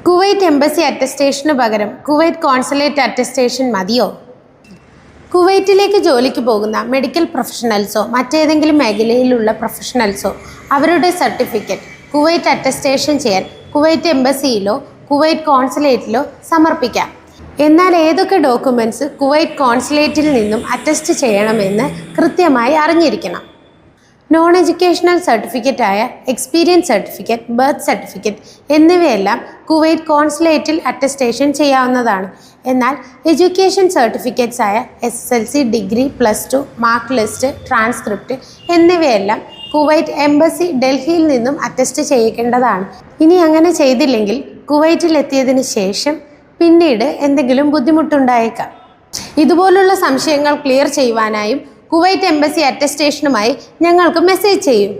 Kuwait embassy അറ്റസ്റ്റേഷന് പകരം Kuwait consulate attestation മതിയോ? കുവൈറ്റിലേക്ക് ജോലിക്ക് പോകുന്ന മെഡിക്കൽ പ്രൊഫഷണൽസോ മറ്റേതെങ്കിലും മേഖലയിലുള്ള പ്രൊഫഷണൽസോ അവരുടെ സർട്ടിഫിക്കറ്റ് കുവൈറ്റ് അറ്റസ്റ്റേഷൻ ചെയ്യാൻ കുവൈറ്റ് എംബസിയിലോ കുവൈറ്റ് കോൺസുലേറ്റിലോ സമർപ്പിക്കാം. എന്നാൽ ഏതൊക്കെ ഡോക്യുമെൻറ്റ്സ് കുവൈറ്റ് കോൺസുലേറ്റിൽ നിന്നും അറ്റസ്റ്റ് ചെയ്യണമെന്ന് കൃത്യമായി അറിഞ്ഞിരിക്കണം. നോൺ എഡ്യൂക്കേഷണൽ സർട്ടിഫിക്കറ്റായ എക്സ്പീരിയൻസ് സർട്ടിഫിക്കറ്റ്, ബർത്ത് സർട്ടിഫിക്കറ്റ് എന്നിവയെല്ലാം കുവൈറ്റ് കോൺസുലേറ്റിൽ അറ്റസ്റ്റേഷൻ ചെയ്യാവുന്നതാണ്. എന്നാൽ എഡ്യൂക്കേഷൻ സർട്ടിഫിക്കറ്റ്സ് ആയ SSLC, degree, +2, mark list, transcript എന്നിവയെല്ലാം കുവൈറ്റ് എംബസി ഡൽഹിയിൽ നിന്നും അറ്റസ്റ്റ് ചെയ്യിക്കേണ്ടതാണ്. ഇനി അങ്ങനെ ചെയ്തില്ലെങ്കിൽ കുവൈറ്റിലെത്തിയതിന് ശേഷം പിന്നീട് എന്തെങ്കിലും ബുദ്ധിമുട്ടുണ്ടായേക്കാം. ഇതുപോലുള്ള സംശയങ്ങൾ ക്ലിയർ ചെയ്യുവാനായും കുവൈറ്റ് എംബസി അറ്റസ്റ്റേഷനുമായി ഞങ്ങൾക്ക് മെസ്സേജ് ചെയ്യൂ.